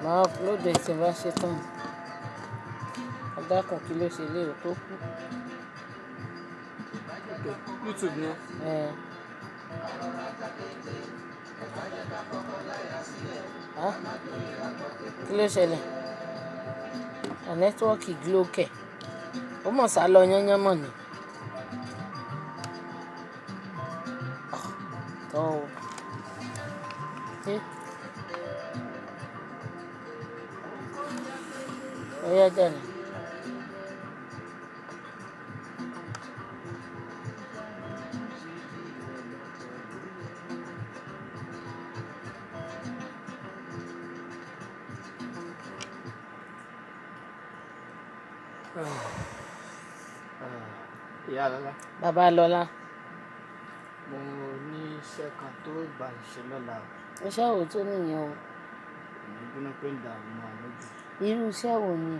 Màá upload ẹ̀ tí n bá ṣe tán. Adákùn kí ló ṣe lé o tó kú. Okay. YouTube ni. Kí ló ṣẹlẹ̀? Nẹ́tíwọ́ọ̀kì Glo kẹ̀. Ó mọ̀ sá lọ yányán mọ̀ ni. Tọ́ o. Ó yá jáde. Ìyá Lọ́lá. Bàbá Lọ́lá. Mo ní iṣẹ́ kan tó gbà ṣe lọ́la. Iṣẹ́ wo tó nìyẹn o? Mo gbóná pé ń da àwọn àlejò. Irú iṣẹ́ wo ni?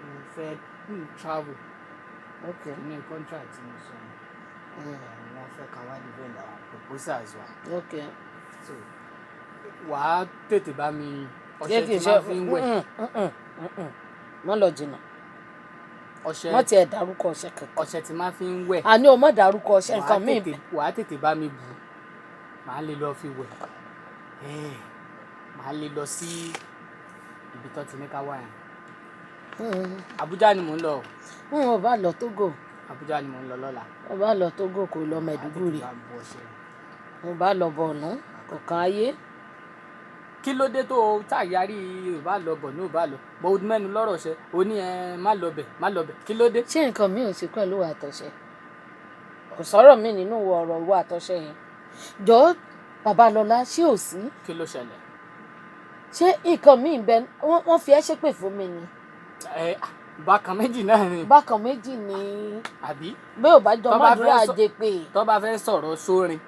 Mo fẹ́ travel. Okay. Ní contract tí mo sọ. Wọ́n fẹ́ ká wá defend àwọn proposals wa. Okay. So wàá tètè bá mi ọṣẹ tí máa fi ń wẹ̀. Má lọ jìnnà. Ọṣẹ. Má tiẹ̀ dárúkọ ọṣẹ kankan. Ọṣẹ tí máa fi ń wẹ̀. Àní o má dárúkọ ọṣẹ nǹkan míì. Wàá tètè bá mi bù. Màá lè lọ fi wẹ̀. Màá lè lọ sí ibi tó ti ní ká wá yẹn. Abuja ni mò ń lọ. Ó bá lọ Togo. Abuja ni mò ń lọ lọ́la. Ó bá lọ Togo kò lọ Maiduguri. Ó bá lọ Borno kọ̀ọ̀kan ayé. Kí ló dé tó tàyárí ò bá lọ bọ̀ ní ò bá lọ bọ̀ ó mẹ́nu lọ́rọ̀ ṣe ó ní má lọ bẹ̀ má lọ bẹ̀ kí ló dé. Ṣé nǹkan mi ò sí pẹ̀lú ìwà àtọ̀ṣe? Kò sọ̀rọ̀ mi nínú ọ̀rọ̀ ìwà àtọ̀ṣe yẹn. Jọ̀ọ́ Bàbá Lọ́lá ṣé ò sí? Kí ló ṣẹlẹ̀? Ṣé nǹkan mi bẹ wọ́n fi ẹ́ ṣépè fún mi ni? Bákan méjì náà ni. Bákan méjì ni. Àbí. Bí ò bá jọ mọ́dúrà jẹ pé. Tó bá fẹ́ sọ̀rọ̀ sórin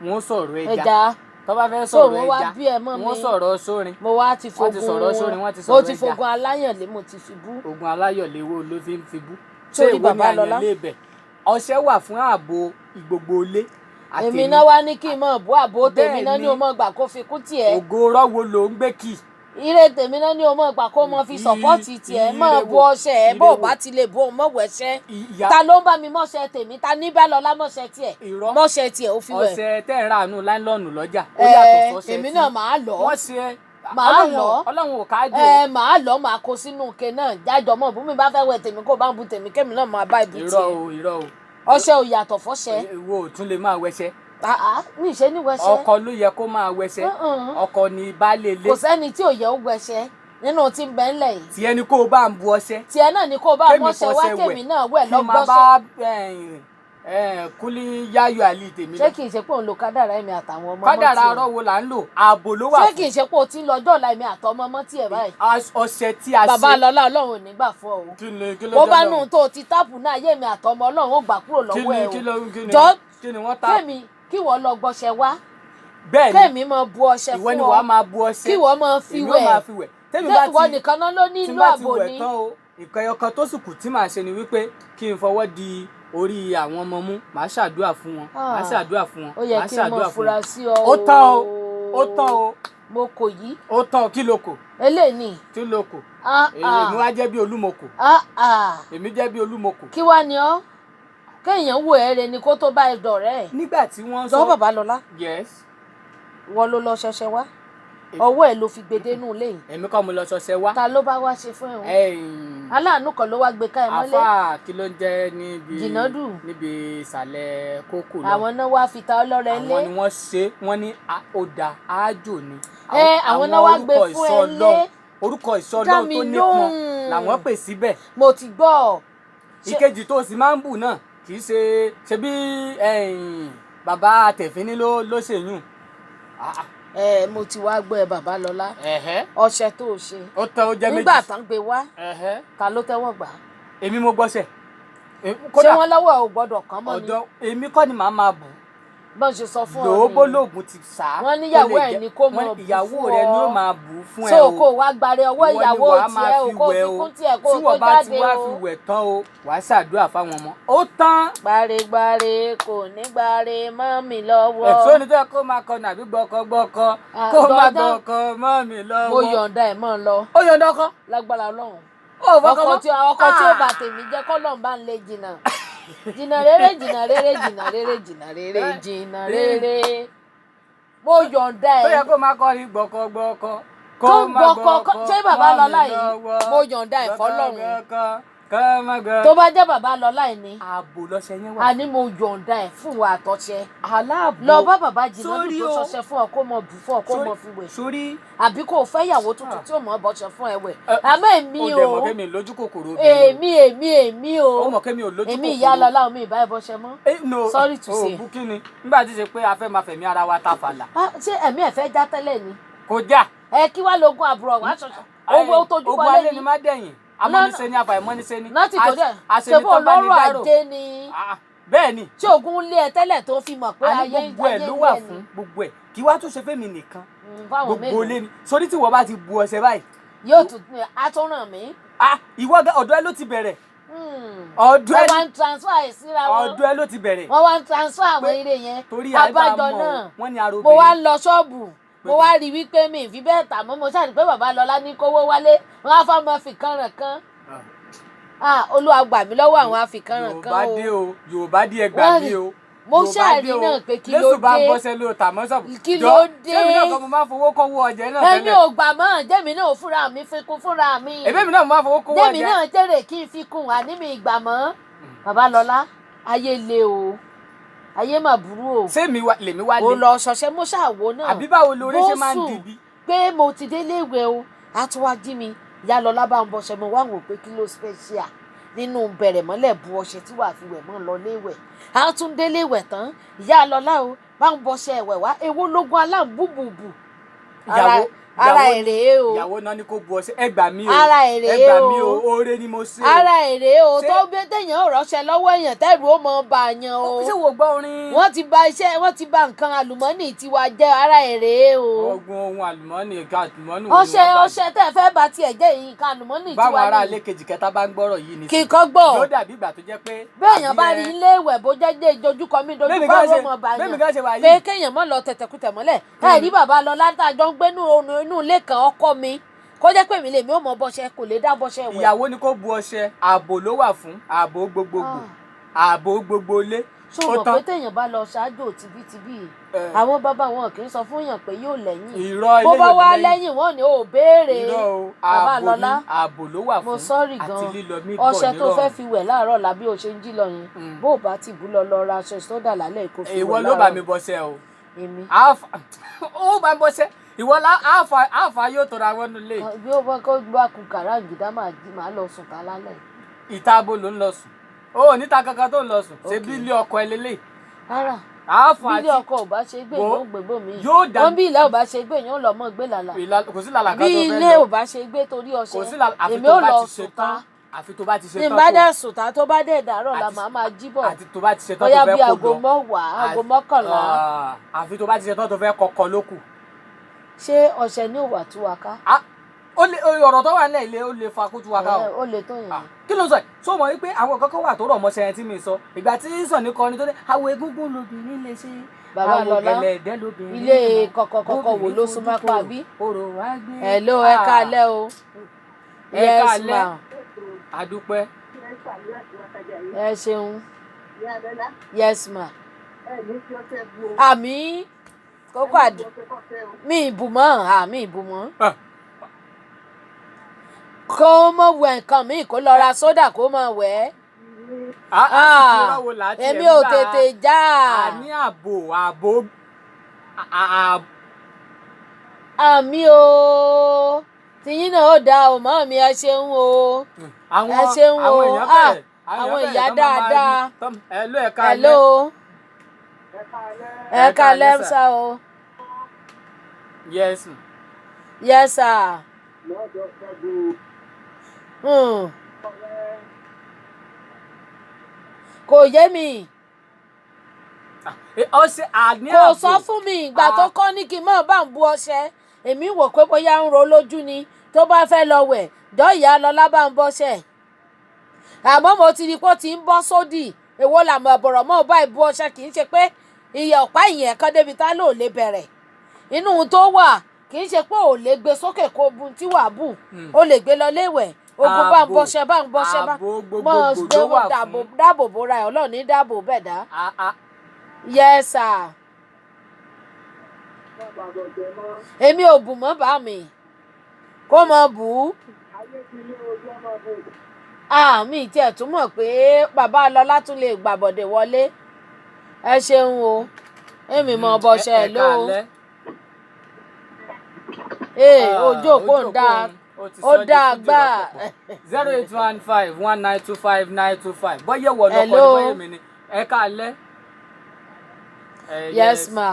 wọ́n sọ̀rọ̀ ẹja. tó bá fẹ́ sọ̀rọ̀ ẹja wọ́n sọ̀rọ̀ sórin. mo wá ti fogun wọ́n ti sọ̀rọ̀ sórin wọ́n ti sọ̀rọ̀ ẹja. mo ti fogun aláyànlé mo ti fi bú. ogun aláyọ̀lé wo ló fi ń fi bú. sórí Bàbá Lọ́lá. ọṣẹ wà fún ààbò gbogbo ilé. èmi náà wá ní kí n mọ̀ bú àbò tèmi náà ní o mọ̀ gbà kó fi kú tiẹ̀. ògo rọ́wọ́ ló ń gbé kì. ire tèmi náà ní o mọ̀ gbà kó mọ̀ fi sọ̀pọ́ọ̀tì tiẹ̀ mọ̀ bu ọṣẹ ẹ̀ bó bá ti lè bu mọ̀ wẹ̀ṣẹ́. ta ló ń bá mi mọ̀ṣẹ́ tèmi ta ní bá Lọ́lá mọ̀ṣẹ́ tiẹ̀ mọ̀ṣẹ́ tiẹ̀ ó fi wẹ̀. ọṣẹ tẹ́ ń ra àánú láńlọ́ọ̀nù lọ́jà ó yàtọ̀ sọ́ṣẹ́ tí èmi náà máa lọ. wọ́n ṣe màá lọ Ọlọ́run ò kájò. màá lọ màá kó sínú ike náà jájọ mọ bùnmi bá fẹ́ wẹ̀ tèmi kó bá ń bu tèmi kémi náà máa bá ibu tiẹ̀. irọ́ o. ọṣẹ ò yàtọ̀ fọ́ṣẹ. wo ò tún lè máa wẹṣẹ. mi ṣe ní wẹṣẹ. ọkọ ló yẹ kó máa wẹṣẹ. ọkọ ni baálé ilé. kò sẹ́ni tí ò yẹ ó wẹṣẹ nínú tí ń bẹ ńlẹ̀ yìí. tiẹ̀ ni kó o bá ń bu ọṣẹ. tiẹ̀ náà ni kó o bá mọ́ṣẹ wá kémi náà wẹ̀ lọ́gbọ́ṣẹ. kí n máa bá kúlí yáyọ àlì tèmi. ṣé kì í ṣe pé òun lo kádàrá ẹ̀mí àtàwọn ọmọ mọ́ tiẹ̀. kádàrá arọ́ wo là ń lò ààbò ló wà fún. ṣé kì í ṣe pé o ti ń lọ dọ́ọ̀la ẹ̀mí àtọmọ mọ́ tiẹ̀ báyìí. ọṣẹ tí a ṣe. Bàbá Lọ́lá Ọlọ́run ò ní gbà fún ọ o. kí ló bó bá nù tó o ti táàpù náà ayé mi àtọmọ Ọlọ́run ó gbà kúrò lọ́wọ́ ẹ o. jọ kémi kí wọ́n lọ gbọ́ṣẹ wá. bẹ́ẹ̀ni kémi máa bu ọṣẹ fún ọ. ìwọ ni wàá máa bu ọṣẹ. kí wọ́n máa fi wẹ̀. ìwọ nìkan náà ló ní ìlú àbò ni. ìkan ẹyọkan tó sì kù tí màá ṣe ni wípé kí n fọwọ́ di orí àwọn ọmọ mú màá ṣàdúrà fún wọn màá ṣàdúrà fún wọn ó yẹ kí n mọ fura sí ọ ó tán o mo kò yí. ó tán kí ló kò. eléyìí kí ló kò. èmi wá jẹ́ bí olúmọkò. èmi jẹ́ bí olúmọkò. kí wá ni ọ́ kéèyàn wo ẹ̀rẹ̀ ni kó tó bá ẹ dọ̀rẹ́ ẹ̀. nígbà tí wọ́n sọ. lọ́wọ́ Bàbá Lọ́lá. yes. wọ́n ló lọ ṣẹṣẹ wá ọwọ́ ẹ̀ ló fi gbede nù lẹ́yìn. èmi kọ́ mo lọ ṣọṣẹ wá. ta ló bá wá ṣe fún ẹ o. aláàánú kan ló wá gbé ká ẹ mọ́lẹ̀. àfáà kí ló ń jẹ́ níbi jìnnàdù níbi ìsàlẹ̀ kókò lọ. àwọn náà wá fi ta ọlọ́rẹ̀ lé. àwọn ni wọ́n ṣe wọ́n ní ọ̀dà ájò ni. àwọn náà wá gbé fún ẹ lé. orúkọ ìsọlọ́run tó nípọn làwọn pè síbẹ̀. mo ti gbọ́. ìkejì tó sì máa ń bù náà kì í ṣe bí bàbá àtẹ̀fínní ló ṣèyún. mo ti wá gbọ́ ẹ Bàbá Lọ́lá ọṣẹ tó o ṣe ó tẹ ó jẹ méjì nígbà tán gbé wá ta ló tẹ́wọ́ gbà. èmi mo gbọ́ṣẹ̀. ṣé wọ́n lọ́wọ́ ò gbọ́dọ̀ kàn mọ́ ni. ọ̀dọ̀ èmi kọ́ ni màá máa bù bọ́n ṣe sọ fún ọ lòógbó lóògùn ti sá. wọ́n níyàwó ẹ̀ ní kó mọ̀ bù ìyàwó fún rẹ ni ó ọ. máa bù fún ẹ so o. kó wá gbàre ọwọ́ ìyàwó tiẹ̀ o kó fi kún tiẹ̀ kó tí tó wọ́n bá ti jáde wá o. fi wẹ̀ tán o wàá ṣàdúrà fáwọn ọmọ ó tán. gbàre kò ní gbàre mọ́ mi lọ́wọ́. ẹ̀sọ́ ni tó yẹ kó máa kọ nàbí gbọ́kọ́ kó máa gbọ́kọ́ mọ́ mi lọ́wọ́. mo yọ̀ǹda ẹ̀ mọ́ lọ. ó yọ̀ǹda ọkọ. lágbára Ọlọ́run. ọkọ tí ó bà tèmi jẹ́ kọ́lọ́n bá ń lé jìnnà jìnnà rere mo yọ̀ǹda ẹ̀. ó yẹ kó máa kọ́ ní gbọ́kọ́ kó gbọ́kọ́ ṣé bàbá Lọlá yìí mo yọ̀ǹda ẹ̀ fọlọ́run tó bá jẹ́ bàbá Lọlá yìí ni ààbò lọ́sẹ̀ yẹn wà. àní mo yọ̀ǹda ẹ̀ fún wa àtọ́ṣẹ. aláàbò lọ bá bàbá jìnnà dùn tó ṣọṣẹ fún ọ kó mọ bù fún ọ kó mọ fi wẹ̀. sórí àbí kò fẹ́ ìyàwó tuntun tí ò mọ̀ bọ́ṣẹ fún ẹ wẹ̀. àmọ́ èmi o ó dẹ̀ mọ̀ kẹ́mi lójú kòkòrò èmi o ó mọ̀ kẹ́mi ò lójú kòkòrò. èmi ìyá Lọlá omi ìbá ẹ bọ́ṣẹ mọ́. sorry to say. òògùn kí ni nígbà tí ṣe pé a fẹ́ máa fẹ̀mí ara wa ta fàlà. ṣé ẹ̀mí ẹ̀ fẹ́ já tẹ́lẹ̀ ni. kò já. kí wá lóògùn àbúrò wá ṣọṣọ. owó tó dúpọ̀ lẹ́yìn. ogun alẹ́ ni má dẹ̀yìn amọ́nisẹ́ni àfàìmọ́nisẹ́ni. láti tó dẹ̀ ṣebó lọ́rọ̀ àjẹ́ ni. bẹ́ẹ̀ ni. tí ogun lé ẹ tẹ́lẹ̀ tó fi mọ̀ pé ayé ń gbogbo ẹ̀ ló wà fún gbogbo ẹ̀ kí wá tún ṣe fẹ́mi nìkan gbogbo lé ni sórí tí wọ́n bá ti bu ọṣẹ báyìí. yóò tún àtúnràn mí. ìwọ ọ̀dọ̀ ẹ ló ti bẹ̀rẹ̀. ọ̀dọ̀ ẹ wọ́n wá ń transfer ẹ̀ síra wọn. ọ̀dọ̀ ẹ ló ti bẹ̀rẹ̀. wọ́n wá ń transfer àwọn eré yẹn. torí abájọ náà mo wá ń lọ ṣọ́ọ̀bù mo wá rí wípé mi ì fi bẹ́ẹ̀ tà mọ́ mo ṣáà rí pé bàbá Lọlá ní kówó wálé wọn á fọ́ ọmọ fìkanràn kan. Olúwa gbà mí lọ́wọ́ àwọn afìkanràn kan o. Yorùbá dé ẹ gbà mí o. mo ṣáàrí náà pé kí ló dé. lẹ́sùn bá bọ́sẹ̀ ló tà mọ́ sọ̀bù. kí ló dé. jẹ́mi náà kọ́ mo máa fowó kọ́wọ́ ọjà náà tẹ́lẹ̀. èmi ò gbà mọ́ jẹ́mi náà fúnra mi fi kún fúnra mi. èmi náà mo máa fowó kọ́wọ́ ọjà. jẹ́mi náà jẹ́rè kí n fi kún àní mi ìgbà mọ́. Bàbá Lọlá ayé le o ayé mà burú o. ṣé lèmi wá lé. o lọ ṣọṣẹ mo ṣàwo náà. àbí báwo lóore ṣe máa ń dìbí. pé mo ti délé ìwé o àtúwájí mi Ìyá Lọlá bá ń bọṣẹ mo wá wò pé kí ló special nínú bẹ̀rẹ̀ mọ́lẹ̀ bu ọṣẹ tí wàá fi wẹ̀ mọ́ lọ léwẹ̀ a tún délé ìwẹ̀ tán Ìyá Lọlá o bá ń bọṣẹ ẹ̀wẹ̀ wá èwo lógún aláǹbùbùbù ara èrè o ìyàwó náà ni kò bu ọṣẹ ẹ gbà mí o ara èrè o ẹ gbà mí o oore ni mo ṣe o ara èrè o tó gbé téèyàn ò rọṣẹ lọ́wọ́ èèyàn tẹ́rù ó mọ bá a yan o ṣé wo gbọ́ orin. wọ́n ti bà nǹkan àlùmọ́nì tiwa jẹ́ ara èrè o. ọgbọ́n ohun àlùmọ́nì nǹkan àlùmọ́nì. ọṣẹ tẹ́ fẹ́ bá tiẹ̀ jẹ́ yìí nǹkan àlùmọ́nì tiwa ni. báwọn ará ilé kejì kẹta bá ń gbọ́rọ̀ yìí ni. kíkọ́ gbọ́ yóò dàbí ìgbà tó jẹ́ pé. béèyàn bá rí ilé ìwẹ̀ bó jẹ́ dojúkọ mi dojúkọ ọ̀rọ̀ mọ̀ bá yàn pé kéèyàn mọ̀ lọ tẹ̀tẹ̀kùtẹ̀ mọ́lẹ̀ ẹ̀ rí bàbá lọ látàjọ́ ń gbé inú ilé kan ọkọ mi kó jẹ́ pé mi lèmi ò mọ bọ́ṣẹ kò lè dá bọ́ṣẹ wẹ̀. ìyàwó ni kò bu ọṣẹ ààbò ló wà fún ààbò gbogbogbò ààbò gbogbo ilé. ṣó mọ̀ pé téèyàn bá lọ ṣáájú tìbítìbí àwọn bàbá wọn kì í sọ fún yàn pé yóò lẹ́yìn bó bá wá lẹ́yìn wọn ni ò béèrè bàbá Lọlá ààbò ló wà fún mo sọ́ọ̀rì gan ọṣẹ tó fẹ́ fi wẹ̀ láàárọ̀ làbí o ṣe ń jí lọ yẹn bó o bá ti bú lọ ra aṣọ ìsọdà lálẹ́ kó fi wẹ̀ láàárọ̀. ìwọ ló bá mi bọ́ṣẹ o èmi ó bá mi bọ́ṣẹ ìwọ àáfà yóò tọrọ àwọn nílé. bí ó bá kó bá kun kàràǹgídá máa lọ sùn ká lálẹ́. ìta abo ló ń lọ sùn ó níta kankan tó ń lọ sùn ṣe bí ilé ọkọ ẹ lélẹ̀. rárá àáfà bí ilé ọkọ ò bá ṣe gbé yóò gbégbó mi yóò dá wọn bí ilé ò bá ṣe gbé yóò lọ mọ gbé làlà kò sí làlà kan tó fẹ́ lọ bí ilé ò bá ṣe gbé torí ọṣẹ èmi ò lọ sùn ta àfi tó bá ti ṣe tán ní bá dẹ̀ sùn ta tó bá dẹ̀ dàárọ̀ la máa jí bọ̀ àti tó bá ti ṣe tán tó bóyá fẹ́ bí kó aago mọ́wàá aago mọ́kànlá àfi tó bá ti ṣe tán tó fẹ́ kọkọ lókù. ṣé ọṣẹ ní òwà tú wa ká. ọ̀rọ̀ tó wà nílẹ̀ ilé ó lè fa kó tú wa ká o. ó lè tó yẹn. kí ló ń sọ yìí sọ mọ wípé àwọn kankan wà tó rọ̀ mọ́ sẹ́yìn tí mi sọ ìgbà tí sàn ní kọrin tó dé àwọn egúngún lobìnrin lè ṣe bàbá Lọlá ilé kọ̀kọ̀kọ̀kọ̀ wò ló súnmọ́ pa bí. hello ẹ káalẹ́ o. yes ma. adúpẹ́. ẹ ṣeun. yes ma. àmì kókó mi ìbùmọ̀ mi ìbùmọ̀. kó mọ̀ wẹ̀ nǹkan mi kó lọ ra sódà kó mọ̀ wẹ̀. èmi ò tètè já. àní ààbò. àmì o tìyín náà ó dáa o mọ́ mi ẹ ṣeun o ẹ ṣeun o àwọn ìyá dáadáa. hello ẹ káalẹ́ sá o. yes. yes sir. kò yé mi. ọṣẹ àní kò àbò. sọ fún mi ìgbà tó kọ́ ní kí n má bá ń bu ọṣẹ èmi wò pé bóyá ń ro lójú ni tó bá fẹ́ lọ wẹ̀ dọ́ìyá lọ́lá bá ń bọ́ṣẹ̀ àmọ́ mo ti rí pé ó ti ń bọ́ sódì èwo làmọ̀ ọ̀bọ̀rọ̀ mọ́ bá ìbu ọṣẹ kì í ṣe pé iye ọ̀pá ìyẹn kan débi tá ló lè bẹ̀rẹ̀ inú tó wà kì í ṣe pé ò lè gbé sókè kó bun tí wàá bù ó lè gbé lọ léwẹ̀ ogun bá ń bọ́ṣẹ bá ń bọ́ṣẹ bá mọ́ dáàbò bóra ẹ̀ ọlọ́ọ̀ni dáàbò bẹ̀ dá. Yes sir. Èmi ò bù mọ́ bá mi kó mọ bù ú. Mi tiẹ̀ tún mọ̀ pé bàbá lọ́lá tún lè gbàbọ̀dé wọlé ẹ ṣeun o èmi mọ bọ́ṣẹ ló ojú òpó ń dáa ó dáa gbà. 08151925925 bọ́yẹ̀ wọ̀ lọ́kọ̀ ní bọ́yẹ̀ mi ni ẹ káalẹ́. Yes ma.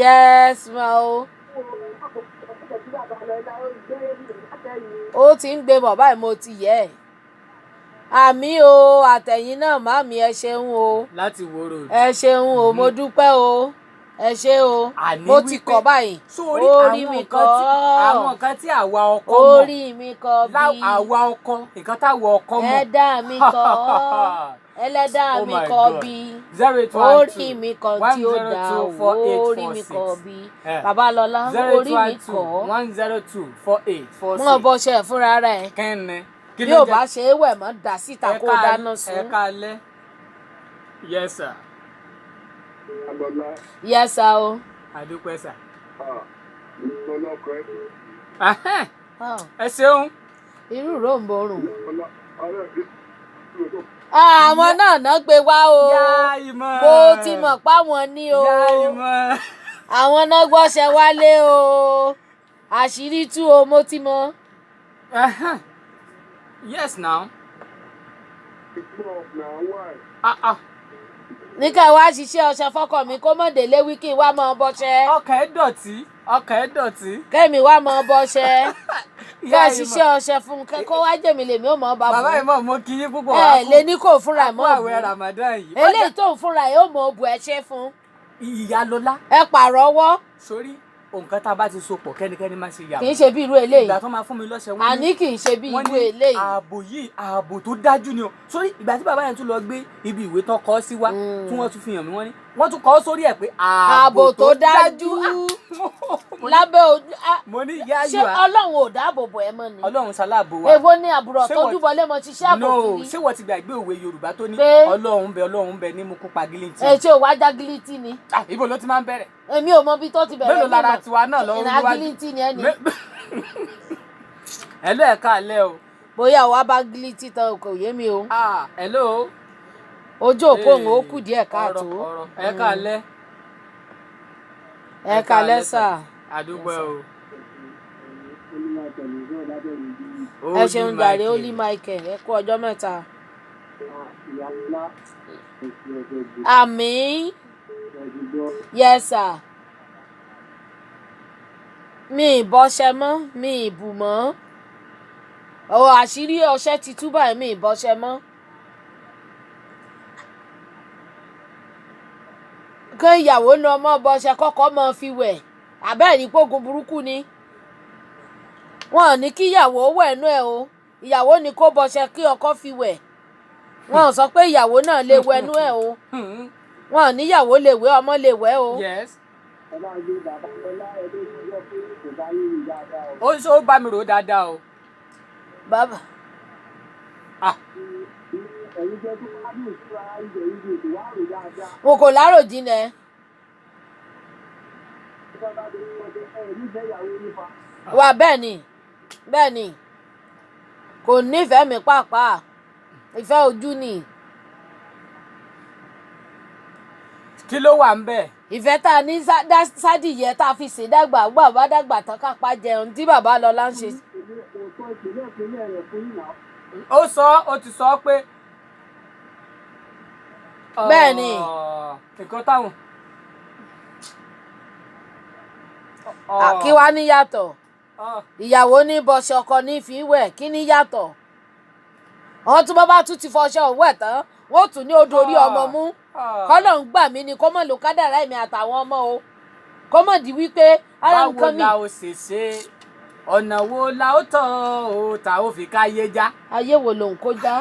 Yes ma o. Ó ti ń gbé bọ̀ báyìí mo ti yẹ ẹ̀. Àmì o àtẹ̀yìn náà màmí ẹ ṣeun o. Láti Ìwó Road. Ẹ ṣeun o mo dúpẹ́ o ẹ ṣe o mo ti kọ báyìí orí mi kọ àwọn nǹkan tí àwa ọkọ mọ̀ orí mi kọ bí àwa ọkọ nǹkan táwa ọkọ mọ̀ ẹ̀dá mi kọ ẹlẹ́dàá mi kọ bí orí mi kọ tí ó dá orí mi kọ bí bàbá lọ́lá orí mi kọ 1024846 mọ̀ bọ́ṣẹ̀ fúnra rẹ̀ bí ò bá ṣe é wẹ̀ mọ́ dà síta kó dáná sun. ẹ káalẹ́ yes sir. Yes sir o. Adúpẹ́ sà. Ẹ ṣeun. Irú ròǹbòrùn. Àwọn náà gbé wá o. Bó ti mọ̀ páwọn ní o. Àwọn náà gbọ́ṣẹ́ wálé o. Àṣírí tú o mo ti mọ̀. Yes now. Ní ká wá ṣiṣẹ́ ọṣẹ fọ́kọ mi kó mọ̀ délé wíkì wá mọ́ bọ́ṣẹ́. Ọkàn ẹ̀ dọ̀tí. Kẹ́mi wá mọ́ bọ́ṣẹ́. Ká ṣiṣẹ́ ọṣẹ fún un kó wá jèmi lèmi ò mọ̀ bá bù. Bàbá ìmọ̀ mo kí yín púpọ̀ wá fún. Lè ní kò fúnra ẹ̀ mọ́ bù. Àwẹ̀ Ramadan yìí. Eléyìí tó ń fúnra ẹ̀ ó mọ̀ bù ẹ ṣe fún. Ìyá Lọ́lá. Ẹ pààrọ̀ ọwọ́. Sórí nǹkan tá a bá ti so pọ̀ kẹ́nikẹ́ni má ṣe yà. Kì í ṣe bí irú eléyìí. Ìgbà tó máa fún mi lọ́sẹ̀ wọ́n ní. Àní kì í ṣe bí irú eléyìí. Ààbò yìí ààbò tó dájú ni o. Sórí ìgbà tí bàbá yẹn tún lọ gbé ibi ìwé tán kọ sí wa tí wọ́n tún fi hàn mí wọ́n ní wọ́n tún kọ sórí ẹ̀ pé ààbò tó dájú lábẹ́ ojú. Mo ní ìyá ṣé Ọlọ́run ò dáàbò bò ẹ mọ́ ni. Ọlọ́run ṣaláàbò wa. Èwo ni àbúrò tọ́jú bọlé mo ti ṣe àbò kiri. Ṣé wọ́n ti gbàgbé òwe Yorùbá tó ní Ọlọ́run bẹ ní mú kú pa gílítì. Ṣé o wá já gílítì ni. Ibo ló ti máa ń bẹ̀rẹ̀. Èmi ò mọ bí tó ti bẹ̀rẹ̀. Mélòó lára tiwa náà lọ ìrìn agilítì ni ẹni. Hello ẹ káalẹ́ o. Bóyá wàá bá gílítì tán kò yé mi o. Hello. Ojú òpó òun ó kù díẹ̀ káàtó. Ẹ káalẹ́. Ẹ káalẹ́ sà. Àdúgbò o. Ẹ ṣeun jàre Holy Michael ẹ kú ọjọ́ mẹ́ta. Àmín. Yes sir. Mi ìbọṣẹ mọ́ mi ìbù mọ́ àṣírí ọṣẹ ti tú báyìí mi ìbọṣẹ mọ́. Kí ìyàwó ní ọmọ bọṣẹ kọ́kọ́ mọ́ fi wẹ̀ àbẹ́ẹ̀rí pógun burúkú ni wọn ò ní kí ìyàwó wẹ̀ nú ẹ̀ o ìyàwó ní kó bọṣẹ kí ọkọ fi wẹ̀ wọn ò sọ pé ìyàwó náà lè wẹ̀ nú ẹ̀ o wọn ò níyàwó lè wẹ̀ ọmọ lè wẹ̀ o. Yes. Ó bá mi rò dáadáa o. Bàbá. Mo kò láròjinlẹ̀. Wà bẹ́ẹ̀ ni kò nífẹ̀ẹ́ mi pàápàá ìfẹ́ ojú ni. Kí ló wà ń bẹ̀? Ìfẹ́ tá a ní sádìyẹ tá a fi ṣe dàgbà bàbá dàgbà tán kápá jẹun tí bàbá Lọ́lá ń ṣe. Ó ti sọ pé. Bẹ́ẹ̀ ni. Nǹkan táwọn. Kí wá ní yàtọ̀? Ìyàwó ní bọṣẹ ọkọ ní fi wẹ̀ kí ní yàtọ̀? Àwọn tí wọ́n bá tún ti fọṣẹ òun wẹ̀ tán wọ́n tún ní odò orí ọmọ mú kọ́lọ́run gbà mí ni kó mọ̀ ló kádàrá èmi àtàwọn ọmọ o kó mọ̀ di wípé ara báwo nǹkan mi. la ó ṣe ṣe ọ̀nà wo la ó tọ̀ ó ta ó fi káyé já. ayé wo lòun kó já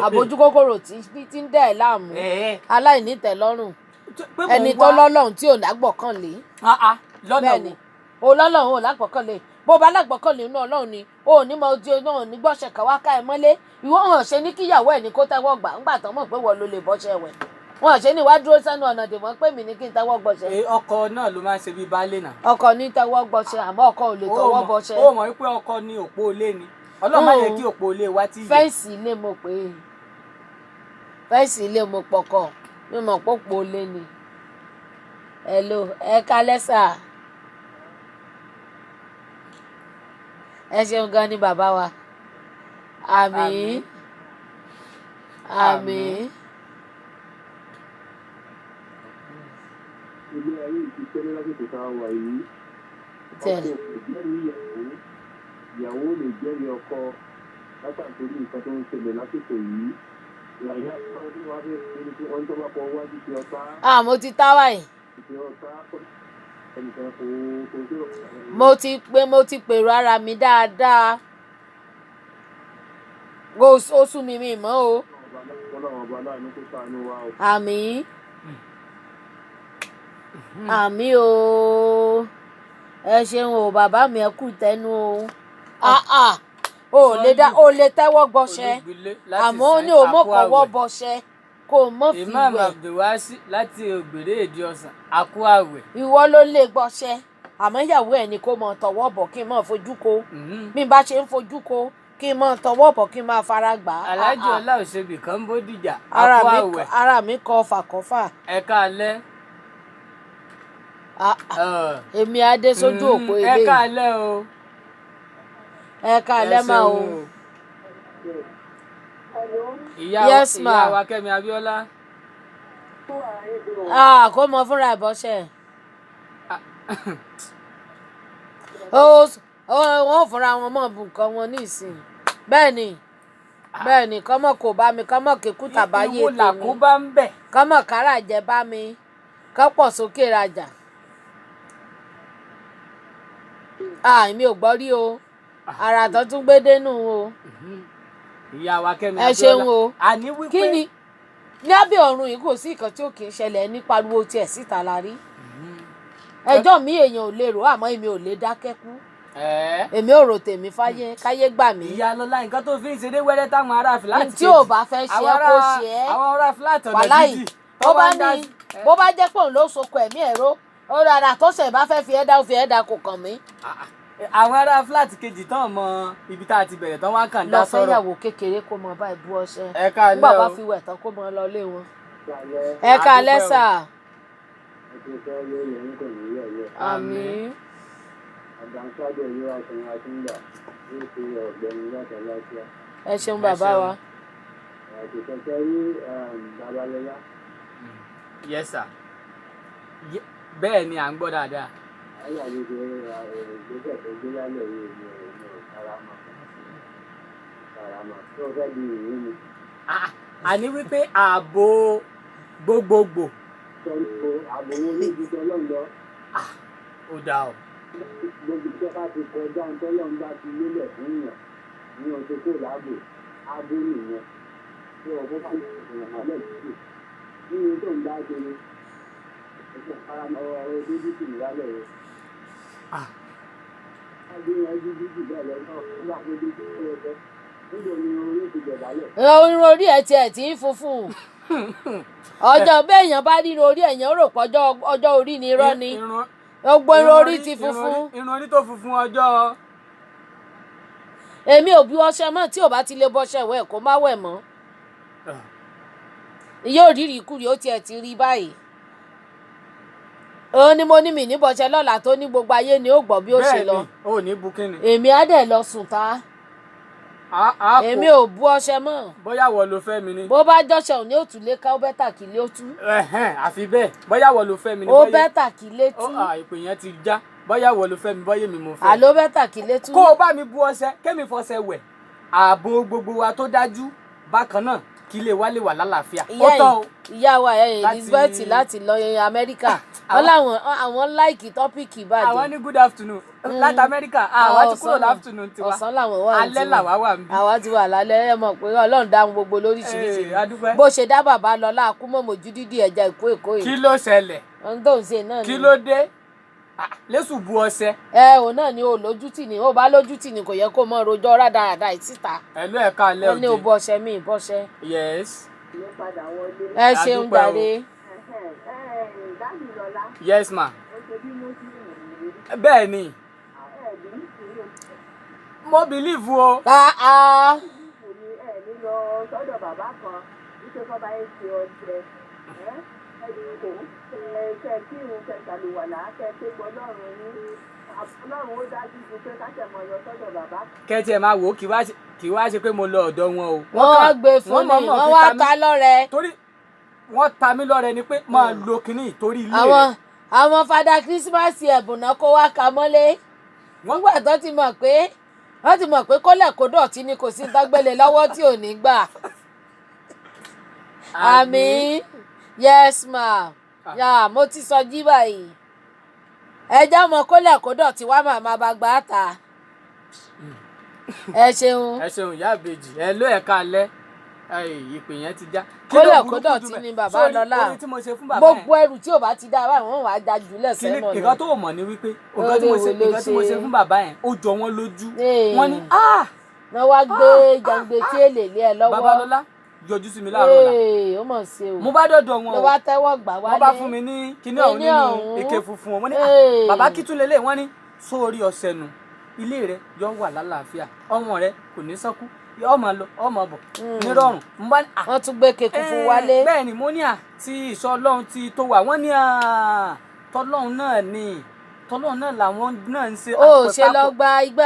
àbójú kòkòrò tí ń dẹ̀ ẹ́ láàmú aláìnítẹ̀lọ́rùn ẹni tó lọ́lọ́run tí ò lágbọ̀kànlé. bẹ́ẹ̀ ni o lọ́lọ́run ò lágbọ̀kànlé bó bá lágbọ̀kànlé inú ọlọ́run ni o ò ní mọ ojú náà ní gbọ́sẹ̀ kàwá ká ẹ mọ́lé ìwọ hàn ṣe ní kíyàwó ẹ̀ ní kó tẹ́wọ́ gbà ńgbà tán mọ̀ pé wọ́n ló lè bọ́ṣẹ́ wẹ̀ wọn ṣe ní wá dúró sẹ́nu ọ̀nà dè wọ́n pè mí ní kí n tẹ́wọ́ gbọ́ṣẹ́. ọkọ náà ló máa ń ṣe bí baálé náà. ọkọ ní tẹ́wọ́ gbọ́ṣẹ́ àmọ́ ọkọ ò lè tọwọ́ bọ́ṣẹ́. ó mọ̀ wípé ọkọ ní òpó ilé ni ọlọ́run má yẹ kí òpó ilé wa ti yẹ. fẹ́ǹsì ilé mo pè é fẹ́ǹsì ilé mo pọkọ mi mọ̀ pópó ilé ni. hello ẹ kálẹ́ sà ẹ ṣeun gan ni bàbá wa àmín àmín. ilé ayé ìṣiṣẹ́ lásìkò tá a wà yìí ọkọ Tẹ̀lé. ìjẹ́rìí ìyàwó lè jẹ́rìí ọkọ látàkórí nǹkan tó ń ṣẹlẹ̀ lásìkò yìí ìyàwó àwọn tí wọ́n fẹ́ ṣe ni pé wọ́n tó bá fọ wájú ti ọ̀tá mo ti tá wáyé ti ọ̀tá ẹnìkan kò tó. mo ti pèrò ara mi dáadáa ó sú mi mọ́ o ọlọ́run ọba láàánú kó ṣàánú wa o. àmín àmín o ẹ ṣeun o bàbá mi ẹ kú tẹnu o ò lè tẹ́wọ́ gbọ́ṣẹ́ àmọ́ ó ní òun mọ̀kànwọ́ bọ́ṣẹ́ kó o mọ̀ fi Imam wẹ̀ Abdulwasi láti Ògbèrè Èdè Ọ̀sán àkú àwẹ̀. ìwọ ló lè gbọ́ṣẹ́ àmọ́ ìyàwó ẹ̀ ni kó mọ̀ tọwọ́ bọ̀ kí n mọ̀ fojú ko bí n bá ṣe ń fojú ko kí n mọ̀ tọwọ́ bọ̀ kí n máa fara gbà á. Aláàjì Ọlá Òṣèbí kan Bódìjà àkú àwẹ̀. ara mi kọ fàkọ́fà. ẹ káalẹ́. èmi adé sójú òpó ilé ẹ káalẹ́ o. ẹ káalẹ́ máa o. Yes, ma. ìyá wa Kẹ́mi Abíọ́lá. Kó mọ fúnra ìbọṣẹ wọn ò fúnra wọn mọ bu nǹkan wọn ní ìsìn bẹ́ẹ̀ ni kọmọ kò bá mi kọmọ kékútà bá yé ìwọ làkú bá ń bẹ̀. kọmọ kára jẹ bá mi kọpọ sókè rajà èmi ò gbọ́ rí o àrà tó tún gbé dénú o. ìyá wa Kẹ́mi ẹ ṣeun o àní wípé kí ni lábẹ́ ọ̀run yìí kò sí nǹkan tí ó kì í ṣẹlẹ̀ ní pariwo tiẹ̀ síta la rí ẹjọ́ mi èèyàn ò lè rò àmọ́ èmi ò lè dákẹ́ kú èmi ò rò tèmi fáyé káyé gbà mí. ìyá lọlá nǹkan tó fi ń ṣeré wẹ́rẹ́ táwọn ará fìlàtì tí ò bá fẹ́ ṣe é kó ṣe é àwọn ará fìlàtì ọ̀nà wàláì dídì bó bá jẹ́ pé òun ló sokò ẹ̀mí ẹ̀rọ ó rárá tó ṣẹ̀ bá fẹ́ fi ẹ́ dá kò kàn mí. àwọn ará fúláàtì kejì tán mọ ibi tá a ti bẹ̀rẹ̀ tán wá kàn dá sọ̀rọ̀. lọ fẹ́yàwó kékeré kó mọ báyìí bú ọṣẹ ẹ káalẹ́ o nígbà bá fi wẹ̀ tán kó mọ lọ lé wọn. ẹ káalẹ́ sà. àmín. ẹ ṣeun bàbá wa. yes sir bẹ́ẹ̀ ni à ń gbọ́ dáadáa. àní wípé ààbò gbogbogbò. ààbò wo ní ibi tó lọ́n lọ. ó dáa o. gbogbo iṣẹ́ ká ti kọjá ntọ́lọ́n bá ti lélẹ̀ fún yàn ní ọjọ́ tó láàbò ábó nìyẹn tí ọ̀bọ̀ bá yàn án lẹ́yìn nínú tó ń bá ṣe ni ẹ̀sẹ̀ faramọ́ ojú sì ń yálẹ̀ rẹ̀. adéyanjú dídì bẹ́ẹ̀ lọ́nà nígbà tó dé sí ọjọ́ níbo ni orí ti jẹ̀dálẹ̀. irun orí ẹ̀ tiẹ̀ tí ń funfun ọjọ́ béèyàn bá rí orí ẹ̀yàn rò pọ̀ ọjọ́ orí ni irọ́ ni gbogbo irun orí ti funfun. irun orí tó funfun ọjọ́. èmi ò bí ọṣẹ mọ́ tí ò bá ti lè bọ́ṣẹ wẹ̀ kó má wẹ̀ mọ́ yóò rí ìrìkúrì ó tiẹ̀ ti rí báyìí òun ni mo ní mi ní bọ́ṣẹ lọ́la tó ní gbogbo ayé ni ó gbọ́ bí ó ṣe lọ. bẹ́ẹ̀ni o ò ní bu kíni. èmi á dẹ̀ lọ sùn ta èmi ò bú ọṣẹ mọ́. bóyá wọ ló fẹ́ mi ni. bó bá jọ́ṣẹ òní ò tún lé ká ó bẹ́tà kí lé ó tú. àfi bẹ́ẹ̀ bóyá wọ ló fẹ́ mi ni. ó bẹ́tà kí lé tú. ìpè yẹn ti já bóyá wọ ló fẹ́ mi bóyá mi mo fẹ́. àló bẹ́tà kí lé tú. kó o bá mi bu ọṣẹ kémi fọṣẹ wẹ̀ ààbò gbogbo wa tó dájú bákan náà kí ilé wa lè wà lálàáfíà ó tọ́ o. ìyá wa Elizabeth láti lọ Amẹ́ríkà wọ́n láwọn àwọn láìkì tọ́pìkì ìbàdàn. àwọn ní good afternoon láti Amẹ́ríkà àwa ti kúrò láfternoon tiwa ọ̀sán làwọn wà alẹ́ làwa wà níbí. àwa ti wà lálẹ́ ẹ mọ̀ pé Ọlọ́run dáhùn gbogbo lóríṣiríṣi bó ṣe dá bàbá lọ láàkú mọ̀mọ́ ojú dídì ẹja ìkó èkó yìí. kí ló ṣẹlẹ̀ ohun tó ń ṣe náà ni. kí ló dé lẹ́sùn bu ọṣẹ. òun náà ni o lójútì ni o bá lójútì ni kò yẹ kó mọ rojọ́ rádaràda ìsíta. ẹ̀lú ẹ̀ka alẹ́ òde. wọ́n ní o bọ́ṣẹ mi bọ́ṣẹ. yes. ẹ ṣeun jàre. yes ma. bẹ́ẹ̀ ni mo believe o. sọ́dọ̀ bàbá kan wípé kọ́ bá yẹn ṣe ọṣẹ kẹ kírun kẹ ṣàlùwàlà kẹ pé gbọlọ́run ní Ọlọ́run ó dájú ju pé ká tẹ̀mọ́ lọ sọ́dọ̀ bàbá. kẹ́tì ẹ̀ máa wò ó kì wá ṣe pé mo lọ ọ̀dọ̀ wọn o. wọ́n wá gbé fún mi wọ́n wá ta lọ́rẹ. torí wọ́n ta mí lọ́rẹ ni pé máa lo kínní torí ilé rẹ̀. àwọn fada kírísímàsì ẹ̀bùn náà kó wá ka mọ́lé. nígbà tó ti mọ̀ pé wọ́n ti mọ̀ pé kólẹ̀ kó dọ̀tí ni kò sí dágbélé lọ́wọ́ tí ò ní gbà. àmín yes ma yà mo ti sọ jí báyìí ẹjọ́ ọmọ kólẹ̀ kó dọ̀tí wá màmá bá gbà á ta. ẹ ṣeun. ẹ ṣeun ìyá àbèjì ẹ ló ẹ̀ka alẹ́ ìpè yẹn ti já. kólẹ̀ kó dọ̀tí ni bàbá lọ́la gbogbo ẹrù tí ò bá ti dá báyìí wọ́n wàá já jùlẹ̀ sẹ́mọ̀ náà. nǹkan tó mọ̀ ni wípé nǹkan tí mo ṣe fún bàbá yẹn ó jọ wọ́n lójú wọ́n ní wọ́n wá gbé jàǹgbé tí èlé lé ẹ lọ́wọ́. Babalọ́lá yọjú sí mi láàárọ̀ la ó mọ̀ sí o. mo bá dọ̀dọ̀ wọn o ló bá tẹ́wọ́ gbà wálé. wọ́n bá fún mi ní kíní ọ̀hún nínú ike funfun wọn ní bàbá kí tún lélẹ̀ wọ́n ní sórí ọ̀sẹ̀ nù ilé rẹ yọ wà lálàáfíà ọmọ rẹ kò ní sọ́kú ọmọ lọ ọmọ bọ̀ nírọ̀rùn. wọ́n tún gbé ike funfun wálé. bẹ́ẹ̀ ni mo ní tí ìṣọ́ Ọlọ́run ti tó wà wọ́n ní tọ́lọ́run náà ni tọ́lọ́run náà làwọn náà ń ṣe àpẹ̀pàpọ̀. ó ṣe lọ gba igbá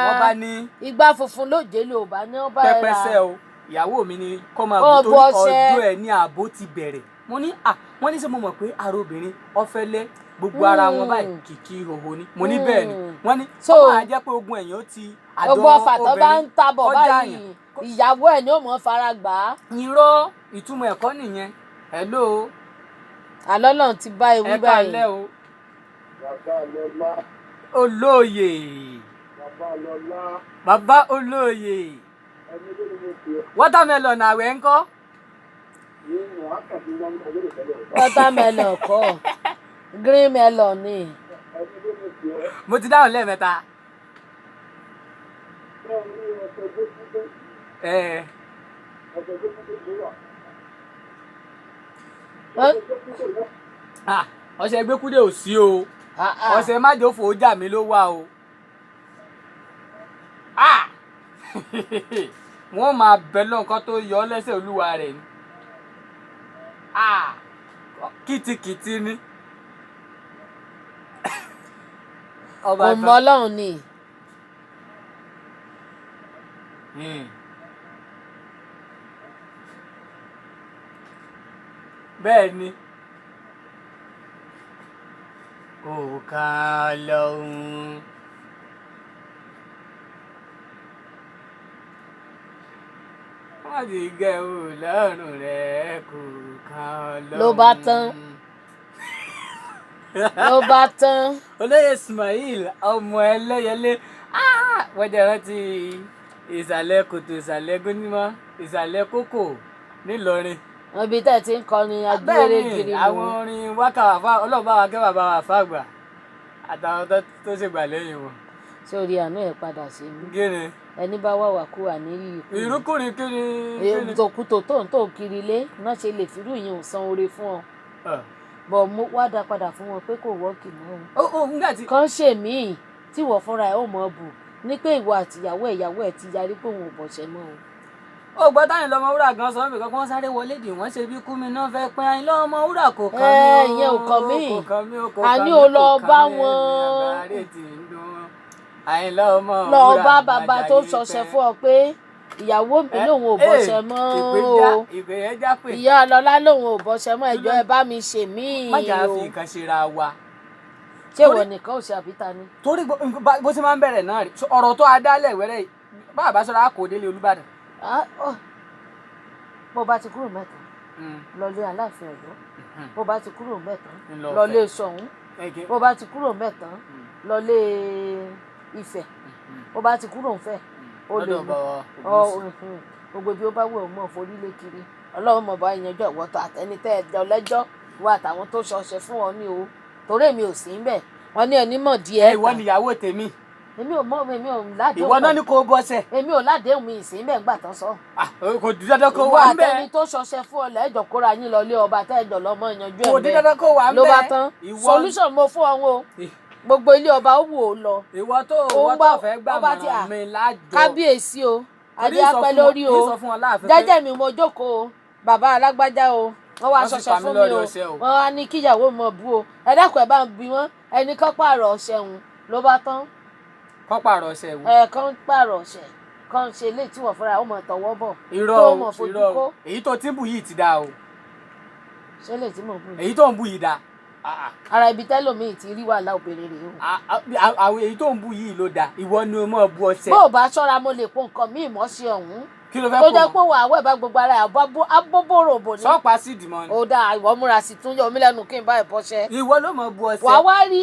wọ́n bá ní igbá funfun lóde ló bá ní ọba ẹ̀ra pẹpẹsẹ o ìyàwó mi ni kọ́ máa bù torí ọjọ́ ẹ̀ ní ààbò ti bẹ̀rẹ̀ mo ní wọ́n ní sẹ́ mo mọ̀ pé ara obìnrin ọ̀fẹ́lẹ́ gbogbo ara wọn báyìí kìkì ìhòhò ni mo ní bẹ́ẹ̀ ni wọ́n ní ó máa jẹ́ pé ogun ẹ̀yìn ó ti àdó gbogbo ọfà tó bá ń tabọ̀ báyìí ìyàwó ẹ̀ ni ó mọ̀ fara gbà á. irọ́ ìtumọ̀ ẹ̀kọ́ nìyẹn hello. àlọ́ náà ti bá ewu báyìí. ẹ kálẹ́ o. olóyè. bàbá olóyè. watermelon àwẹ̀ ńkọ́. watermelon kọ́ green melon ni. mo ti dáhùn lẹ́ẹ̀mẹ́ta. ọṣẹ gbẹkúdé ò sí o ọṣẹ májòfò jà mí ló wà o. wọ́n máa bẹ lọ́nkán tó yọ ọ́ lẹ́sẹ̀ olúwa rẹ̀ ni. kìtìkìtì ni. ọmọ Ọlọ́run ni. bẹ́ẹ̀ ni. kò ká lọ́hùn. wọ́n ti gẹ̀ ọ́ lọ́rùn rẹ̀ kò ká lọ́hùn. ló bá tán. ló bá tán. olóyè Ismail ọmọ ẹlẹ́yẹlé wọ́n jẹ́ rántí ìsàlẹ̀ kòtò ìsàlẹ̀ gónímọ̀ ìsàlẹ̀ kókò nílọrin. ibi tẹ́ ti ń kọrin agbére gidi. àwọn orin wákàwá ọlọ́ọ̀bá wa kẹ́ bàbá wa fàgbà àtàwọn tó ṣègbà lẹ́yìn wọn. sórí àánú ẹ̀ padà sí mi. gíni. ẹni bá wà wà kú wà ní ikú. ìrúkùnrin kiri. tòkútò tó ń kiri ilé náà ṣe lè fírú ìyẹn ò san oore fún ọ. bọ̀ mo wá dá padà fún wọn pé kò wọ́ọ̀kì mọ́ o. nígbà tí. kàn ṣe míì tí wọ́n fúnra ẹ̀ ó mọ̀ bù ní pé ìwọ àtìyàwó ẹ̀ ti yarí pé òun ò bọ̀ṣẹ̀ mọ́ o. ó gbọ́ táyìn lọ́mọ wúrà gan sọ mí kankan sáré wọlé dì wọ́n ṣe bí kú mi náà fẹ́ pín ayin lọ́mọ wúrà kò kàn mí o. ìyẹn ò kàn mí àní o lọ bá wọn. lọ bá bàbá tó ṣọṣẹ fún ọ pé ìyàwó mi lòun ò bọ̀ṣẹ̀ mọ́ o. ìyá ọlọ́lá lòun ò bọ̀ṣẹ̀ mọ́ ẹjọ́ ẹ bá mi ṣe míì o. má jà fi nǹkan ṣe ra wa. ṣé ìwọ nìkan ò ṣe àbíta ni. torí bó ṣe máa ń bẹ̀rẹ̀ náà rí ọ̀rọ̀ tó adálẹ̀ wẹ́rẹ́ bá àbá sọ̀rọ̀ àkó délé Olúbàdàn. bó bá ti kúrò mẹ́ta lọlé Aláàfin Ọ̀yọ́, bó bá ti kúrò mẹ́ta lọlé Ṣọ̀ún, bó bá ti kúrò mẹ́ta lọlé Ifẹ̀, bó bá ti kúrò ńfẹ̀ ó lè gbogbo bí ó bá wù ọ́ mọ̀ forí lé kiri. Ọlọ́run mọ̀ bá yanjú ìwọ́tọ̀ àtẹnitẹ́ ẹjọ́ lẹ́jọ́ wà àtàwọn tó ṣọṣẹ fún ọ ní o torí èmi ò sí ń bẹ̀ wọ́n ní ẹni mọ̀ díẹ̀. ìwọ níyàwó tèmi. èmi ò ládéhùn. ìwọ náà ni kò bọ́sẹ̀. èmi ò ládéhùn mi ìsìn bẹ́ẹ̀ gbà tán sọ. kò di dandan kó wà ń bẹ̀. ìwọ àtẹni tó ṣọṣẹ fún ọ lẹ́jọ́ kóra yín lọ lé ọba tẹ́jọ́ lọ́mọ yanjú ẹ̀ bẹ́ẹ̀. kò di dandan kó wà ń bẹ̀. ló bá tán solution mo fún ọ o gbogbo ilé ọba ó wò ó lọ. ìwọ tó fẹ́ gbàmọ̀ràn mi lájọ. kábíyèsí o adé apẹ lórí o jẹ́jẹ́ mi mo jókòó bàbá alágbájá o wọ́n wá ṣọṣẹ fún mi o wọ́n wá ní kíyàwó mọ̀ bú o ẹ dákun ẹ bá ń bi wọ́n ẹni kán pààrọ̀ ọṣẹ òun ló bá tán. kán pààrọ̀ ọṣẹ òun. kán pààrọ̀ ọṣẹ kán ṣe ilé tí wọ́n fúnra ó mọ̀ tọwọ́ bọ̀. irọ́ èyí tó ti ń bù yìí ti dáa o. ṣé lè tí mò ń bù yìí. èyí tó ń bù yìí dáa. ara ibi tẹ́lòmíì ti rí wàhálà obìnrin rèé o. àwọn èyí tó ń bù yìí ló dáa ìwọ ni o mọ̀ bù ọṣẹ. bó o bá ṣọ́ra mo lè po nǹkan míì mọ́ sí ọ̀hún kí ló fẹ́ tó jẹ́ pé wà á wẹ̀ bá gbogbo ara ẹ̀ abóbòròbò ni. sọ́ọ̀pá sí ìdìmọ̀ ni. ó dáa ìwọ múra sí tún yọ mí lẹ́nu kí n bá ẹ̀ bọ́ṣẹ́. ìwọ ló mọ̀ bu ọṣẹ. wà á wá rí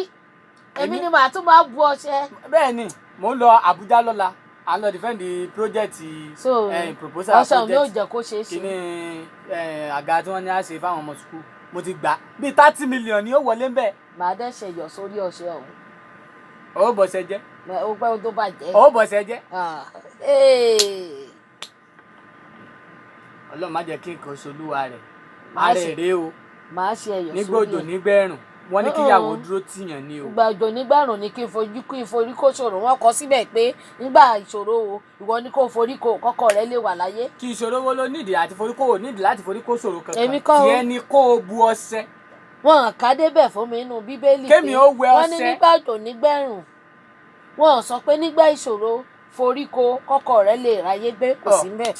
èmi ni màá tún máa bu ọṣẹ. bẹ́ẹ̀ ni mò ń lọ Àbújá lọ́la à ń lọ defend the project proposal ọṣẹ òun yóò jẹ́ kó ṣeé ṣe. kíní àga tí wọ́n ní á ṣe fáwọn ọmọ sukùl mo ti gbà bíi 30 million ni ó wọlé ń bẹ̀. màá dẹ́sẹ̀ yọ sórí ọṣẹ ọ̀hún. ó bọ̀ṣẹ jẹ́. ó pẹ́ tó bàjẹ́. ó bọ̀ṣẹ jẹ́. Ọlọ́run má jẹ́ kí nǹkan ṣolúwa rẹ̀ ààrẹ rèé o máa ṣe ẹ̀yọ̀ sórí ẹ̀ nígbà òjò nígbà ẹ̀rùn wọ́n ní kíyàwó dúró tìyàn ni o. ìgbà òjò nígbà ẹ̀rùn ni kí n forí kó ṣòro wọ́n kọ síbẹ̀ pé nígbà ìṣòro o ìwọ ni kò forí kó kọ́kọ́ rẹ lè wà láyé. kí ìṣòro wo ló nídìí àti forí kó o nídìí láti forí kó ṣòro kankan. èmi kọ́ o tiẹ̀ ni kó o bu ọṣẹ. wọn kà débẹ̀ fún mi nínú bíbélì pé kémi ó wẹ ọṣẹ. wọ́n ní nígbà òjò nígbà ẹ̀rùn wọn sọ pé nígbà ìṣòro forí kó kọ́kọ́ rẹ lè ráyé gbé kò sí mbẹ̀.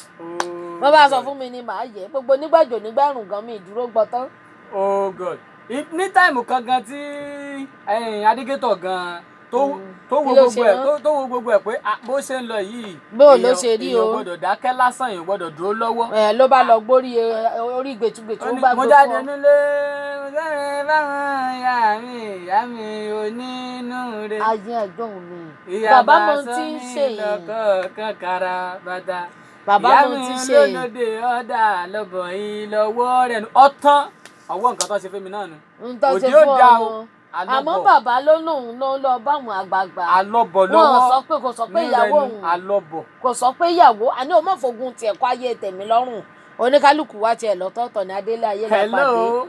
wọ́n bá sọ fún mi ni màá yẹ gbogbo nígbàjò nígbàrún gan mi ìdúró gbọ́tán. oh god ní táìmù kan gan tí adégétọ̀ gan tó wo gbogbo ẹ̀ pé bó ṣe ń lọ yìí bó ló ṣe rí o èèyàn gbọ́dọ̀ dákẹ́ lásán èèyàn gbọ́dọ̀ dúró lọ́wọ́. ló bá lọ gbórí orí gbẹ̀tugbẹ̀tu ó bá gbé fún ọ. mo jáde nílé mo jáde báwọn ìyá mi onínúure. ayé ẹ̀gbọ́n mi bàbá mo ti ń ṣe yìí. kankara bàtà bàbá mo ti ṣe yìí. ìyá mi lónìí ọ̀dà lọ́bọ̀ yìí lọ́wọ́ rẹ̀ ọ̀tán ọwọ́ nǹkan tó ṣe fún mi náà nù. òde ó dá o àmọ́ bàbá ló lóun ló lọ báwọn àgbààgbà. alọ́bọ̀ lọ́wọ́ wọn sọ pé kò sọ pé ìyàwó òun alọ́bọ̀ kò sọ pé ìyàwó àní o mọ̀ fogun tiẹ̀ kó ayé tẹ̀mí lọ́rùn oníkálukú wa tiẹ̀ lọ́tọ̀ọ̀tọ̀ ní adélé ayé lápàdé. hello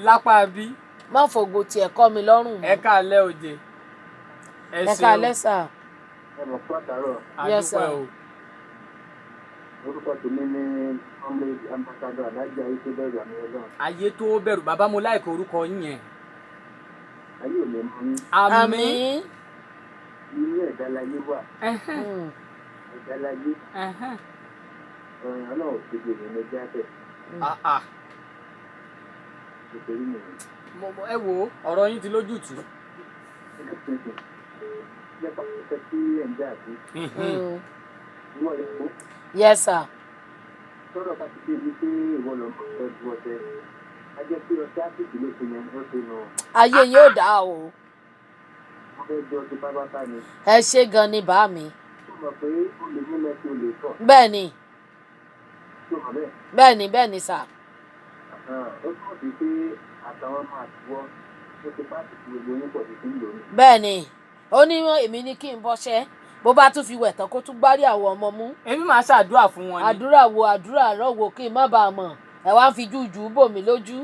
lápá bí. mọ̀ fogun tiẹ̀ kọ́ mi lọ́rùn. ẹ káalẹ́ òde. ẹ káalẹ́ sà. ẹ mọ̀ fún àtàrọ̀. àdúpẹ́ o. orúkọ tèmi ní comrade ambassador alájà ayé tó bẹ̀rù àmì ọlọ́run. ayé tó bẹ̀rù bàbá mo láìka orúkọ yín yẹn. ayé ò lè mọ yín. àmín. inú ẹ̀dá láyé wà. ẹ̀dá láyé. ọ̀ràn náà ò ti gbèrè ní ẹja bẹ̀. nítorí nìyẹn. ẹ wo ọ̀rọ̀ yín ti lójútùú. jẹ́ pàṣẹ sí ẹ̀ǹdà àbí. ìwọ lè kó. yes sir. sọ̀rọ̀ bá ti débi pé ìwọ lọ mọ̀ ẹ́ bu ọṣẹ a jẹ́ pé ọṣẹ àpèjì ló ṣe yẹn ó ṣe nù. ayé yóò dá o. wọ́n fẹ́ jọ ti pápátá ni. ẹ ṣe gan ni bá mi. tó mọ̀ pé ó lè mú mẹ́tí o lè tọ̀. bẹ́ẹ̀ ni. tó mọ̀ bẹ́ẹ̀. bẹ́ẹ̀ ni bẹ́ẹ̀ ni sà. ó túmọ̀ sí pé àtàwọn máa tiwọ́ ó ti pàṣẹ gbogbo yín pọ̀ sí ti ń lò ní. bẹ́ẹ̀ ni ó ní èmi ní kí n bọ́ṣẹ́ bó bá tún fi wẹ̀ tán kó tún gbárí àwọn ọmọ mú. èmi máa ṣàdúrà fún wọn ni. àdúrà wo àdúrà rọ̀wọ́ kí n má bàa mọ̀ ẹ wá ń fi jújù bò mí lójú.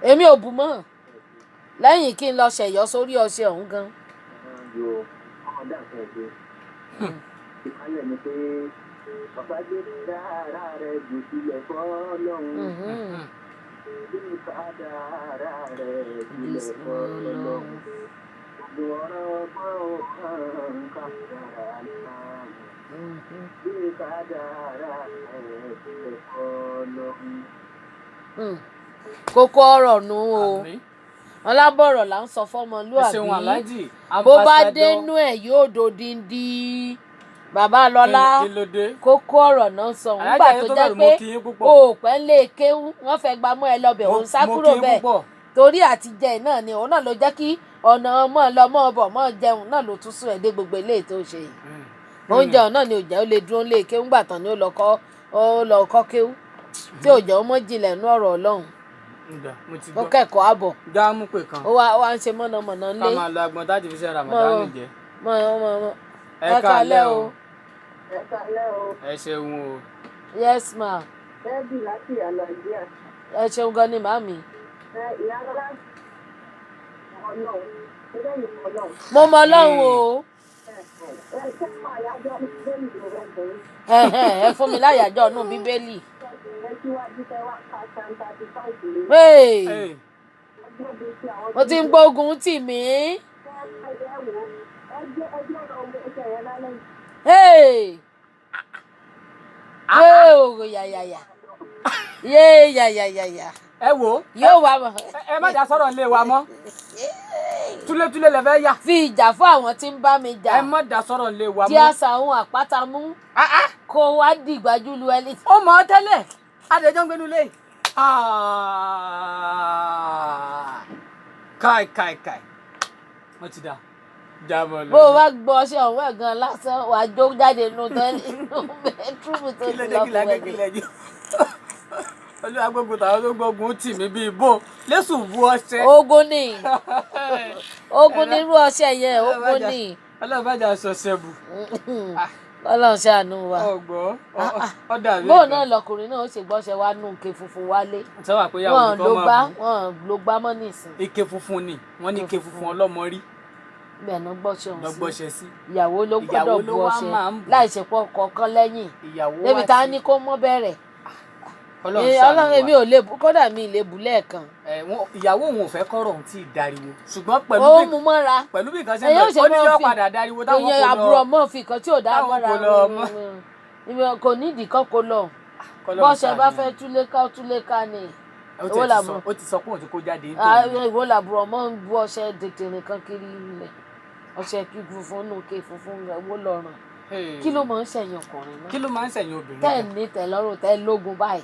èmi ò bù mọ́ lẹ́yìn kí n lọ ṣẹ̀yọ́ sórí ọṣẹ ọ̀hún gan. ọmọdé àfẹ́ ṣe ìpínlẹ̀ ni pé bàbá gbé dára rẹ̀ jù sílẹ̀ fọ́lọ́hún bí kádàrá rẹ̀ sílẹ̀ fọ́lọ́hún gbogbo ọ̀rọ̀ ọgbọ́n kan kádàrá náà bí kádàrá rẹ̀ sílẹ̀ fọ́lọ́hún. kókó ọ̀rọ̀ nù o ọlábọ̀rọ̀ là ń sọ fọ́mọlúàbí bó bá dénú ẹ̀ yóò dòdìndí bàbá lọ́lá kí ló dé. kókó ọ̀rọ̀ náà sọ nígbà tó jẹ́ pé òòpẹ́ ń lé kéwú wọ́n fẹ́ gba mọ́ ẹ lọ́bẹ̀ òun sá kúrò bẹ́ẹ̀ torí àtijẹ́ náà ni òun náà ló jẹ́ kí ọ̀nà mọ́ lọ mọ́ bọ̀ mọ́ jẹun náà ló tún sún ẹ̀ dé gbogbo eléyìí tó ṣe yìí oúnjẹ náà ni òjẹ́ ó lè dúró lé kéwú gbà tán ni ó lọ kọ́ kéwú tí òjẹ́ ó mọ́ jinlẹ̀ nú ọ̀rọ̀ ọlọ́run ó kẹ́kọ̀ọ́ àbọ̀ jáàmù pé kan ó wá ń ṣe mọ̀nàmọ̀nà ńlé ká máa lo agbọn táti fi ṣe Ramadan jẹ. ẹ kálẹ́ o. ẹ kálẹ́ o. ẹ ṣeun o. yes ma. bẹ́ẹ̀bì láti àlàáfíà. ẹ ṣeun gan ni màmí. ìyá rárá ọlọ́run ṣẹlẹ̀ yìí ọlọ́run. mo mọ ọlọ́run o. ẹ ṣe fún àyájọ́ bíbélì rẹ̀ bẹ̀rẹ̀. ẹ fún mi láyàjọ́ inú bíbélì. ẹ síwájú tẹ wá ká Psalm 35 lé. mo ti ń gbógun tì mí. Yáyáyáyá. ẹ wo yóò wá mọ. ẹ má dá sọ̀rọ̀ nílé wa mọ́ túlétúlé lẹ fẹ́ yà. fi ìjà fún àwọn tí ń bá mi jà. ẹ má dá sọ̀rọ̀ nílé wa mọ́. tí àṣà òun àpáta mú. kó wá dìgbàjú lu ẹni. ó mọ̀ ọ́ tẹ́lẹ̀ adẹjọ́ ń gbénu lé. káì wọ́n ti dà jábọ̀ lọ. bó o bá gbọ́ ọṣẹ ọ̀hún ẹ̀ gan lásán wàá jó jáde nínú tẹ́lẹ̀ inú bẹ́ẹ̀túrúmù tó ti lọ fún ẹgbẹ́. olúwa gbogbo tàwọn tó gbógun tì mí bíi bó lẹ́sùn bu ọṣẹ. ogun ni nírú ọṣẹ yẹn ogun ni. ọlọ́ọ̀bájà ṣọṣẹ bù. Ọlọ́run ṣàánú wa. ọgbọ́n ọ̀dà mi. bóun náà lọkùnrin náà ó ṣe gbọ́ṣẹ wá nù ike funfun wálé. sọ́wọ́ àpéyàwó tó máa bù. wọ́n ló gbá mọ́ nísìn. ike funfun ni wọ́n ní ike funfun ọlọ́mọ rí. bẹ́ẹ̀ náà gbọ́ṣẹ òun sí. lọ́gbọ́ṣẹ sí. ìyàwó ló gbọ́dọ̀ bu ọṣẹ láì ṣe pọ̀ kọ̀ọ̀kan lẹ́yìn. débi tá a ní kó mọ́ bẹ̀rẹ̀. Ọlọ́run èmi ò lè bu kódà mi lè bu lẹ́ẹ̀kan. ìyàwó òun ò fẹ́ kọ́rọ̀ òun tí ì dariwo ṣùgbọ́n pẹ̀lú ó mú mọ́ra bí nǹkan ṣe ń bẹ̀ ó ní yóò padà dariwo táwọn kò lọ. àbúrò mọ́ fi kan tí ò dá mọ́ra kò nídìí kan kó lọ bọ́sẹ̀ bá fẹ́ túléká ni. ó ti sọ pé òun ti kó jáde nítorí. ìwọ làbúrò mọ́ ń bu ọṣẹ dètèrè kan kiri ilẹ̀ ọṣẹ kí funfun nù ké funfun owó lọ́rùn. kí ló máa ń ṣẹ̀yìn ọkùnrin náà. kí ló máa ń ṣẹ̀yìn obìnrin. tẹ́ ẹ̀ ní tẹ́lọ́rùn tẹ́ lógun báyìí.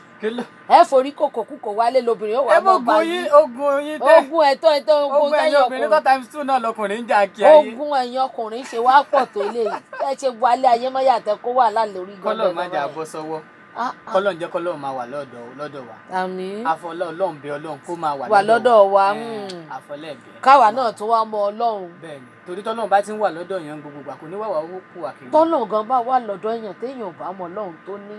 ẹ forí kòkòkò wálé lobìnrin ó wà mọ́ báyìí. ogun yín tẹ́ ogun ẹ̀tọ́ ogun ẹ̀yìn obìnrin tó times 2 náà lọkùnrin ń jà kí ayé. ogun ẹ̀yìn ọkùnrin ṣe wá pọ̀ tó lè ẹ ṣe wálé ayé mọ́ yàtọ̀ kó wà lálórí gbọ́dọ̀. kọ́lọ̀ má jà bọ́ sọ́wọ́ kọ́lọ̀ ń jẹ́ kọ́lọ̀ máa wà lọ́dọ̀ wa. àmín. àfọlọ́ ọlọ́run bẹ ọlọ́run kó máa wà lọ́dọ̀ wa. àfọlẹ́ bẹ. káwa náà tún wá mọ ọlọ́run. bẹ́ẹ̀ni torí tọ́lọ́run bá ti ń wà lọ́dọ̀ yẹn gbogbo ìgbà kò ní wà wá ó kú àkèrè. tọ́lọ́run gan bá wà lọ́dọ̀ èèyàn téèyàn bá mọ ọlọ́run tó ní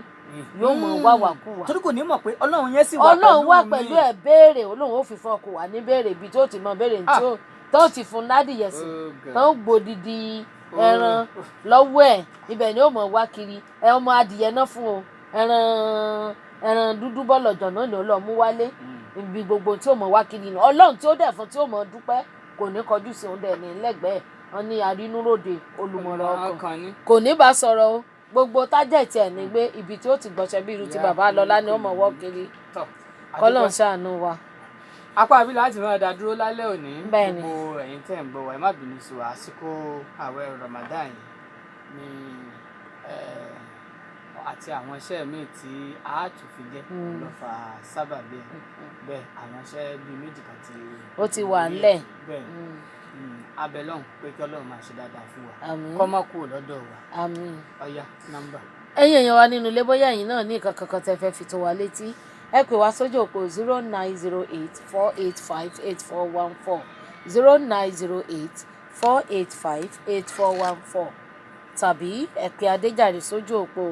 yóò mọ wá wà kú wa. torí kò ní mọ̀ pé ọlọ́run yẹn sì wà pẹ̀lú mi. ọlọ́run wà pẹ̀lú ẹ̀ béèrè olóhùn ó fi fún ọkọ̀ wà ní béèrè ibi tó ti mọ béèrè tó ti fún ládìyẹ sí tó ń gbòdìdì ẹran lọ́wọ́ ẹ̀ ibẹ̀ ni ó mọ̀ wá kiri ọmọ adìyẹ náà fún o ẹran dúdú bọ́lọ̀jọ̀ náà ni ó lọ mú wálé ibi gbogbo tí ó mọ̀ wá kiri ni ọlọ́run tí ó dẹ̀ fún tí ó mọ̀ dúpẹ́ kò ní kọjú sí òun dẹ̀ ní lẹ́gbẹ̀ẹ́ wọn ní arínúròde olùmọ̀ràn ọkàn kò ní bá sọ̀rọ̀ o gbogbo tájẹ̀tì ẹ̀ ní gbé ibi tí ó ti gbọ̀ṣẹ́ bí irú ti bàbá lọ́lá ni ó mọ̀ wọ́ kiri kọ́lọ́n ṣàánú wa. apá àbí láti máa dá dúró lálẹ́ òní bẹ́ẹ̀ni gbogbo ẹ̀yin tẹ̀ ń gbọ́ wa ẹ má bínú sí wa àsìkò ààwẹ̀ Ramadan yìí ni àti àwọn iṣẹ́ míì tí a tún fi jẹ́ lọ fa sábàbí bẹ́ẹ̀ àwọn iṣẹ́ bíi méjì kan tí ó ti wà ńlẹ̀ bẹ́ẹ̀ abẹ́lọ́hùn pé kí Ọlọ́run máa ṣe dáadáa fún wa kó má kúrò lọ́dọ̀ wa ọ̀yá nọ́mbà. ẹ̀yin èèyàn wa nínú ilé bóyá ẹ̀yin náà ní nǹkan kankan tẹ́ fẹ́ fi tó wa létí ẹ pè wá sójú òpó 0908-485-8414 0908-485-8414 tàbí ẹ pè Adéjàre sójú òpó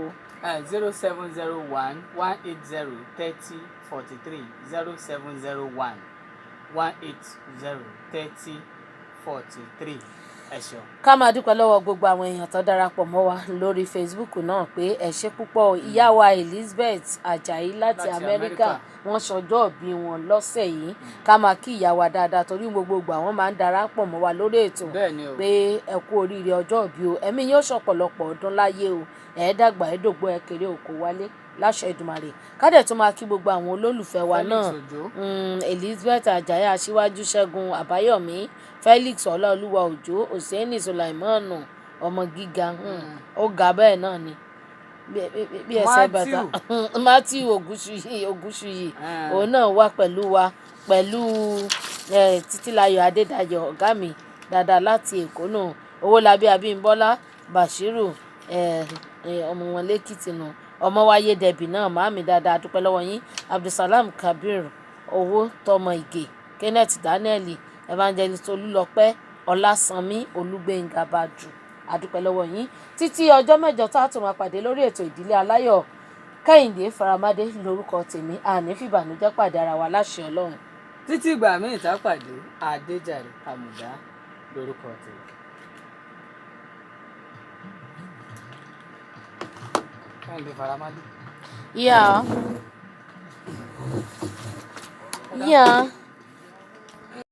0701-180-3043 0701-180-3043 ẹ ṣeun. ká máa dúpẹ́ lọ́wọ́ gbogbo àwọn èèyàn tó darapọ̀ mọ́ wa lórí Facebook náà pé ẹ ṣé púpọ̀ ìyá wa Elizabeth Ajayi láti Amẹ́ríkà wọ́n ṣọjọ́ ìbí wọn lọ́sẹ̀ yìí ká máa kí ìyá wa dáadáa torí gbogbo àwọn máa ń darapọ̀ mọ́ wa lórí ètò pé ẹ kú oríire ọjọ́ ìbí o ẹ̀mí yóò ṣọ̀pọ̀lọpọ̀ ọdún láyé o ẹ̀ dàgbà ẹ̀ dògbò ẹ̀ kéré òkú wálé láṣẹ Èdùmàrè kádẹ̀ tó máa kí gbogbo àwọn olólùfẹ́ wa náà Elizabeth Ajayi Aṣíwájú Ṣẹ́gun Àbáyọ̀mí Felix Ọláolúwa Òjó Òsèénì Sulaimanu ọmọ gíga ó ga bẹ́ẹ̀ náà ni bí ẹsẹ̀ bàtà Matthew Ògúnṣùyí òun náà wà pẹ̀lú wa pẹ̀lú Títílayọ̀ Adédayọ̀ ọ̀gá mi dáadáa láti Èkó náà Owólabí Abímbọ́lá Bashiru ọmọ wọn lẹ́kìtì nù ọmọ wáyé dẹ̀bì náà màámi dáadáa dúpẹ́ lọ́wọ́ yín Abdulsalam Kabir owó tọmọ Ìgè Kenneth Daniel Evangelist Olúlọpẹ́ Ọlásànmí Olúgbéngà Bàdù adúpẹ́ lọ́wọ́ yín títí ọjọ́ mẹ́jọ tá a tún máa pàdé lórí ètò ìdílé aláyọ̀ Kẹ́hìndé Faramádé lórúkọ tèmi àní fìbànújẹ́ pàdé ara wa láṣẹ Ọlọ́run. títí ìgbà míì tá a pàdé Adéjàre Àmùdá lórúkọ tèmi. Kẹ́hìndé Faramádé. Yeah.